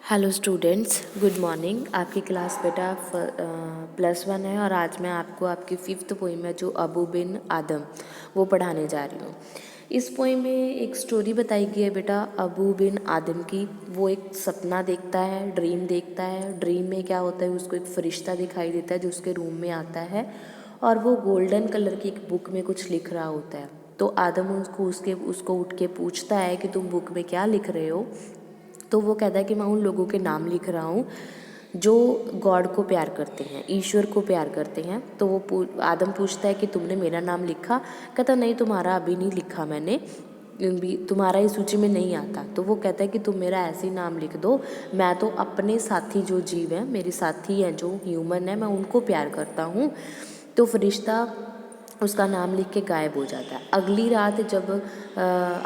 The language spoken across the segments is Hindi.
Hello students, good morning. आपकी क्लास बेटा +1 है और आज मैं आपको आपकी 5th पोइम है जो अबू बिन आदम वो पढ़ाने जा रही हूँ। इस पोइम में एक स्टोरी बताई गई है बेटा अबू बिन आदम की। वो एक सपना देखता है, ड्रीम देखता है। ड्रीम में क्या होता है, उसको एक फरिश्ता दिखाई देता है जो उसके रूम में आता है और वो गोल्डन कलर की एक बुक में कुछ लिख रहा होता है। तो आदम उसको उठ के पूछता है कि तुम बुक में क्या लिख रहे हो। तो वो कहता है कि मैं उन लोगों के नाम लिख रहा हूँ जो गॉड को प्यार करते हैं, ईश्वर को प्यार करते हैं। तो वो आदम पूछता है कि तुमने मेरा नाम लिखा? कहता नहीं, तुम्हारा अभी नहीं लिखा मैंने, तुम्हारा इस सूची में नहीं आता। तो वो कहता है कि तुम मेरा ऐसे ही नाम लिख दो, मैं तो अपने साथी जो जीव हैं, मेरे साथी हैं जो ह्यूमन है, मैं उनको प्यार करता हूँ। तो फरिश्ता उसका नाम लिख के गायब हो जाता है। अगली रात जब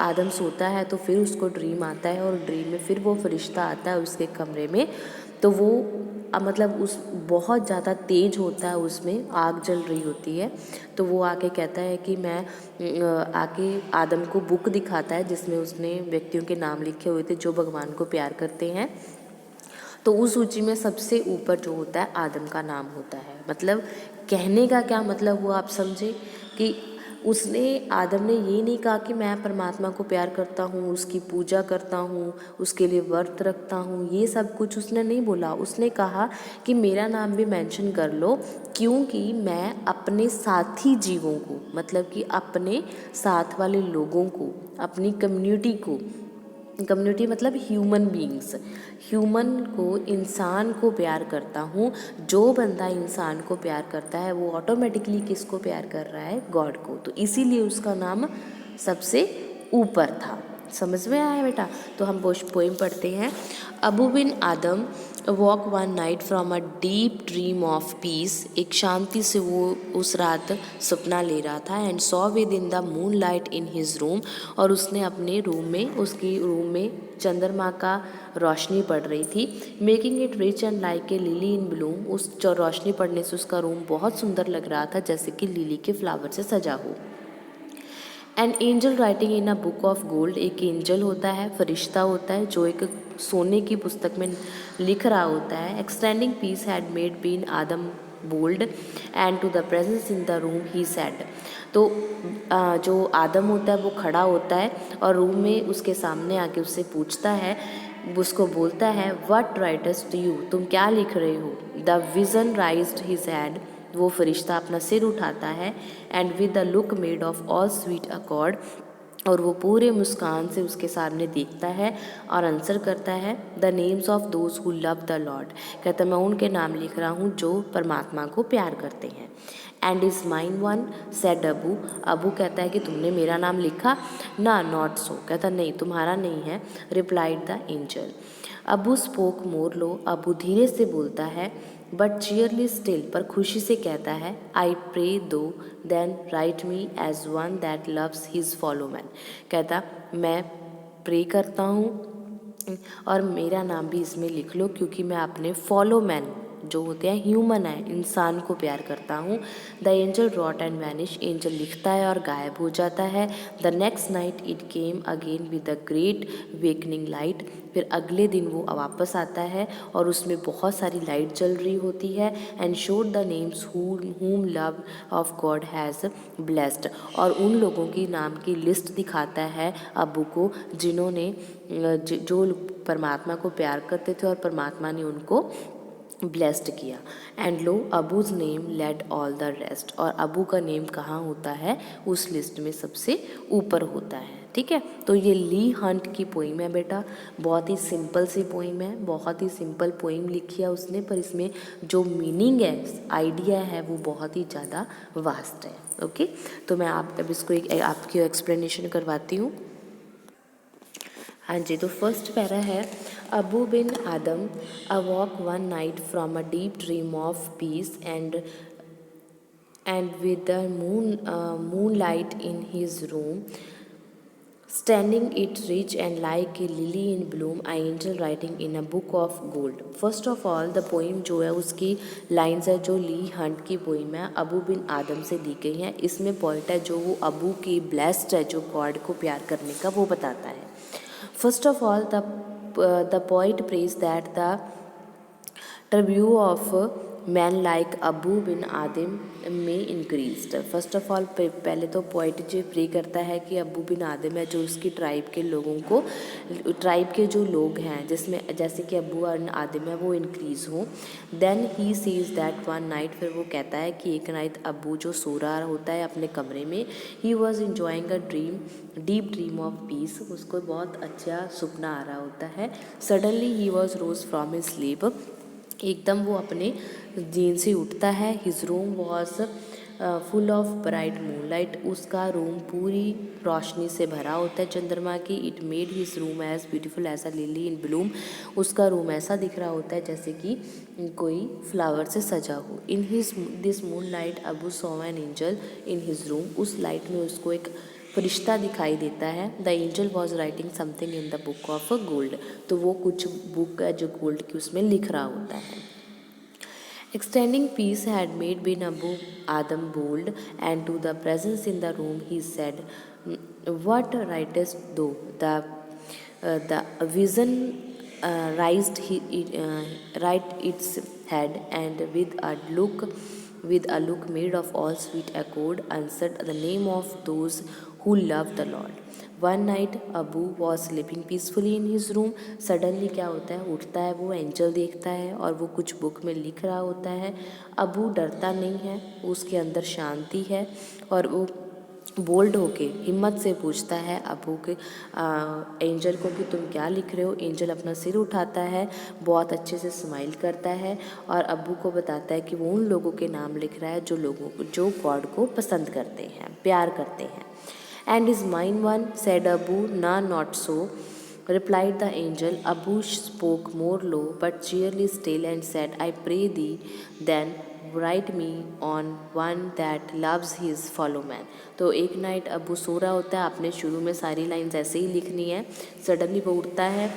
आदम सोता है तो फिर उसको ड्रीम आता है और ड्रीम में फिर वो फरिश्ता आता है उसके कमरे में। तो वो मतलब उस बहुत ज़्यादा तेज होता है, उसमें आग जल रही होती है। तो वो आके कहता है कि मैं आके आदम को बुक दिखाता है जिसमें उसने व्यक्तियों के नाम लिखे हुए थे जो भगवान को प्यार करते हैं। तो उस सूची में सबसे ऊपर जो होता है आदम का नाम होता है। मतलब कहने का क्या मतलब हुआ, आप समझे कि उसने आदम ने ये नहीं कहा कि मैं परमात्मा को प्यार करता हूँ, उसकी पूजा करता हूँ, उसके लिए व्रत रखता हूँ, ये सब कुछ उसने नहीं बोला। उसने कहा कि मेरा नाम भी मेंशन कर लो, क्योंकि मैं अपने साथी जीवों को, मतलब कि अपने साथ वाले लोगों को, अपनी कम्युनिटी मतलब ह्यूमन बीइंग्स, ह्यूमन को, इंसान को प्यार करता हूँ। जो बंदा इंसान को प्यार करता है वो ऑटोमेटिकली किसको प्यार कर रहा है? गॉड को। तो इसीलिए उसका नाम सबसे ऊपर था। समझ में आया बेटा? तो हम पोइम पढ़ते हैं। Abou Ben Adhem woke one night from a deep dream of peace. एक शांति से वो उस रात सपना ले रहा था। And saw with in the moonlight in his room, और उसने अपने रूम में, उसकी रूम में चंद्रमा का रोशनी पड़ रही थी। Making it rich and like a lily in Bloom. उस रोशनी पड़ने से उसका रूम बहुत सुंदर लग रहा था, जैसे कि लिली के फ्लावर से सजा हो। An angel writing in a book of gold. एक एंजल होता है, फरिश्ता होता है जो एक सोने की पुस्तक में लिख रहा होता है। Extending peace had made Ben Adhem bold and to the presence in the room he said. तो जो आदम होता है वो खड़ा होता है और रूम में उसके सामने आके उससे पूछता है, उसको बोलता है, व्हाट राइटस्ट यू? तुम क्या लिख रहे हो? The vision राइज्ड his had. वो फरिश्ता अपना सिर उठाता है। And with the look made of all sweet accord, और वो पूरे मुस्कान से उसके सामने देखता है और आंसर करता है, the names of those who love the Lord. कहता मैं उनके नाम लिख रहा हूँ जो परमात्मा को प्यार करते हैं। And is mine one said Abou. Abou कहता है कि तुमने मेरा नाम लिखा ना? Not so. कहता नहीं, तुम्हारा नहीं है। Replied the angel. Abou spoke more low. Abou धीरे से बोलता है, बट चीयरली स्टिल, पर खुशी से कहता है, I pray though then write me as one that loves his fellow man. कहता मैं प्रे करता हूँ और मेरा नाम भी इसमें लिख लो, क्योंकि मैं अपने फॉलो मैन जो होते हैं, ह्यूमन है, इंसान को प्यार करता हूँ। The angel wrote and vanished. Angel लिखता है और गायब हो जाता है। The next night it came again with a great wakening light. फिर अगले दिन वो वापस आता है और उसमें बहुत सारी लाइट जल रही होती है। And showed the names whom love of God has blessed. और उन लोगों की नाम की लिस्ट दिखाता है अबू को जिन्होंने जो परमात्मा को प्यार करते थे और परमात्मा ने उनको ब्लेस्ड किया। And lo Abou's name led all the rest. और अबू का नेम कहाँ होता है? उस लिस्ट में सबसे ऊपर होता है। ठीक है, तो ये ली हंट की पोइम है बेटा। बहुत ही सिंपल सी पोइम है, बहुत ही सिंपल पोइम लिखी है उसने, पर इसमें जो मीनिंग है, आइडिया है, वो बहुत ही ज़्यादा वास्ट है। ओके, तो मैं अब इसको आपकी एक्सप्लेनेशन करवाती हूँ। हाँ जी, तो फर्स्ट पैरा है, Abou Ben Adhem awoke one night from a deep dream of peace and with the moonlight in his room standing it rich and like a lily in bloom, an angel writing in a book of gold. First of all the poem जो है उसकी लाइन्स है जो ली हंट की पोइम है, अबू बिन आदम से दी गई हैं। इसमें पॉइंट है जो वो अबू की ब्लेस्ड है, जो गॉड को प्यार करने का, वो बताता है। First of all the the poet prays that the tribute of man like Abou Ben Adhem may increased. First of all पहले तो पोइट जो प्रे करता है कि अबू बिन आदिम है जो उसकी ट्राइब के लोगों को, ट्राइब के जो लोग हैं जिसमें जैसे कि अबू और आदिम है वो इंक्रीज़ हो। Then he sees that one night, फिर वो कहता है कि एक नाइट अबू जो सो रहा होता है अपने कमरे में, he was enjoying a dream, deep dream of peace, उसको बहुत अच्छा सपना आ रहा होता है। Suddenly he was rose from his sleep, एकदम वो अपने नींद से उठता है। His room was full of bright moonlight, उसका रूम पूरी रोशनी से भरा होता है चंद्रमा की। It made his room as beautiful as a lily in bloom, उसका रूम ऐसा दिख रहा होता है जैसे कि कोई फ्लावर से सजा हो। In his this moon light Abu saw an angel in his room, उस लाइट में उसको एक फरिश्ता दिखाई देता है। The angel was writing something in the book of gold, तो वो कुछ बुक है जो गोल्ड की उसमें लिख रहा होता है। Extending peace had made bin Abu Adam bold, and to the presence in the room he said, "What writest thou?" The vision right its head, and with a look made of all sweet accord, answered, "The name of those who love the Lord." One night Abu was sleeping peacefully in his room, suddenly क्या होता है, उठता है, वो एंजल देखता है और वो कुछ बुक में लिख रहा होता है। अबू डरता नहीं है, उसके अंदर शांति है और वो बोल्ड होके हिम्मत से पूछता है अबू के एंजल को कि तुम क्या लिख रहे हो। एंजल अपना सिर उठाता है, बहुत अच्छे से स्माइल करता है और अबू को बताता है कि वो उन लोगों के नाम लिख रहा है जो गॉड को पसंद करते हैं, प्यार करते हैं। And is mine one, said Abu. Nah, not so, replied the angel. Abu spoke more low but cheerily still and said, I pray thee, then write me on one that loves his fellow man. तो एक नाइट अबू सो रहा होता है, आपने शुरू में सारी लाइन्स ऐसे ही लिखनी है। सडनली वो उठता है,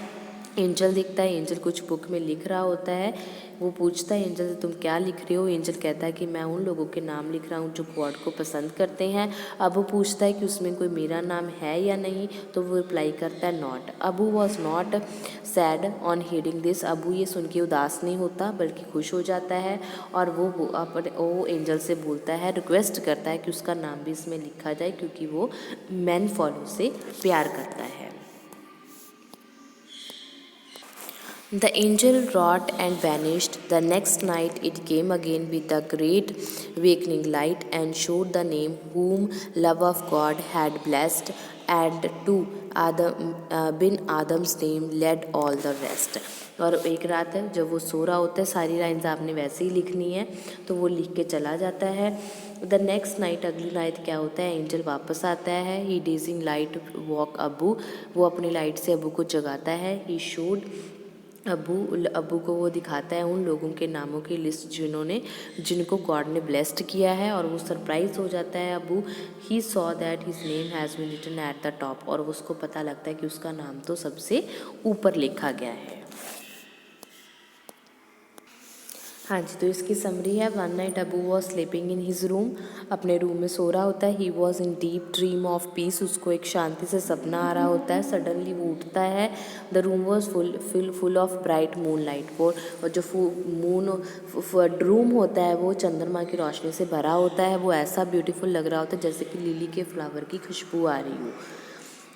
एंजल दिखता है, एंजल कुछ बुक में लिख रहा होता है। वो पूछता है एंजल से तुम क्या लिख रहे हो। एंजल कहता है कि मैं उन लोगों के नाम लिख रहा हूँ जो गॉड को पसंद करते हैं। अब वो पूछता है कि उसमें कोई मेरा नाम है या नहीं, तो वो रिप्लाई करता है not. Abu was not sad on heading this, Abu ये सुन के उदास नहीं होता बल्कि खुश हो जाता है और वो एंजल से बोलता है, रिक्वेस्ट करता है कि उसका नाम भी इसमें लिखा जाए क्योंकि वो मैन फॉलो से प्यार करता है। The angel wrought and vanished. The next night it came again with a great awakening light and showed the name whom love of God had blessed, and to bin Adam's name led all the rest. और एक रात है जब वो सो रहा होता है, सारी लाइन्स आपने वैसे ही लिखनी है, तो वो लिख के चला जाता है। द नेक्स्ट नाइट, अगली नाइट क्या होता है, एंजल वापस आता है। ही डेजिंग लाइट वॉक अबू, वो अपनी लाइट से अबू को जगाता है। ही शोड अबू को वो दिखाता है उन लोगों के नामों की लिस्ट जिनको गॉड ने ब्लेस्ड किया है और वो सरप्राइज हो जाता है Abou. He saw that his name has been written at the top, और उसको पता लगता है कि उसका नाम तो सबसे ऊपर लिखा गया है। हाँ जी, तो इसकी समरी है, one night Abu was sleeping in his room, अपने रूम में सो रहा होता है। He was in deep dream of peace, उसको एक शांति से सपना आ रहा होता है। सडनली वो उठता है। The room was full of bright moon light, वो जो रूम होता है वो चंद्रमा की रोशनी से भरा होता है। वो ऐसा ब्यूटीफुल लग रहा होता है जैसे कि लिली के फ्लावर की खुशबू आ रही हो।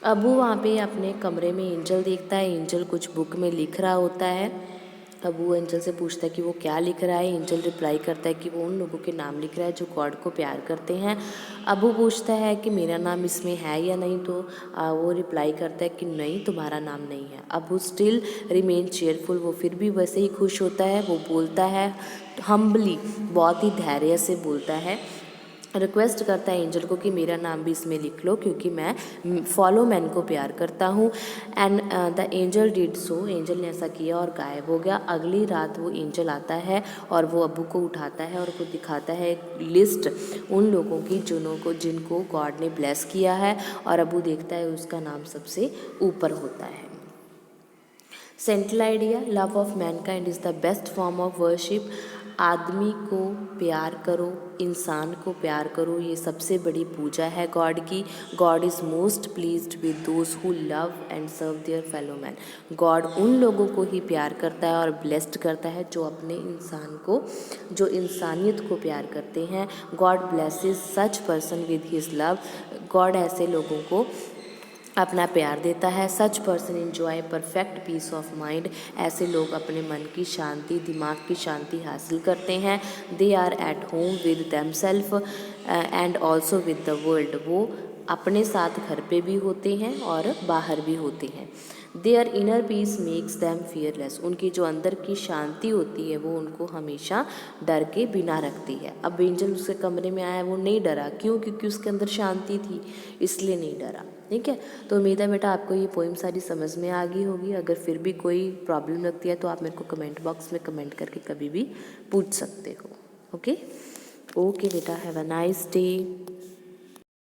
अबू वहाँ पे अपने कमरे में एंजल देखता है, एंजल कुछ बुक में लिख रहा होता है। अब वो एंजल से पूछता है कि वो क्या लिख रहा है। एंजल रिप्लाई करता है कि वो उन लोगों के नाम लिख रहा है जो गॉड को प्यार करते हैं। अब वो पूछता है कि मेरा नाम इसमें है या नहीं, तो वो रिप्लाई करता है कि नहीं, तुम्हारा नाम नहीं है। अब वो स्टिल रिमेन चेयरफुल, वो फिर भी वैसे ही खुश होता है। वो बोलता है हम्बली, बहुत ही धैर्य से बोलता है, रिक्वेस्ट करता है एंजल को कि मेरा नाम भी इसमें लिख लो क्योंकि मैं फॉलो मैन को प्यार करता हूँ। And the angel did so, angel ने ऐसा किया और गायब हो गया। अगली रात वो एंजल आता है और वो अबू को उठाता है और वो दिखाता है एक लिस्ट उन लोगों की जिनको गॉड ने ब्लेस किया है, और अबू देखता है उसका नाम सबसे ऊपर होता है। Central idea, love of Mankind is the best form of worship. आदमी को प्यार करो, इंसान को प्यार करो, ये सबसे बड़ी पूजा है गॉड की। God is most pleased with those who love and serve their fellow man. गॉड उन लोगों को ही प्यार करता है और ब्लेस्ड करता है जो अपने इंसान को, जो इंसानियत को प्यार करते हैं। God blesses such person with his love. God ऐसे लोगों को अपना प्यार देता है। Such person enjoy perfect peace of mind. ऐसे लोग अपने मन की शांति, दिमाग की शांति हासिल करते हैं। They are at home with themselves and also with the world. वो अपने साथ घर पे भी होते हैं और बाहर भी होते हैं। Their inner peace makes them fearless. उनकी जो अंदर की शांति होती है वो उनको हमेशा डर के बिना रखती है। अब एंजल उसके कमरे में आया, वो नहीं डरा, क्यों? क्योंकि उसके अंदर शांति थी, इसलिए नहीं डरा। ठीक है, तो उम्मीद है बेटा आपको ये पोइम सारी समझ में आ गई होगी। अगर फिर भी कोई प्रॉब्लम लगती है तो आप मेरे को कमेंट बॉक्स में कमेंट करके कभी भी पूछ सकते हो। ओके ओके बेटा, हैव अ नाइस डे।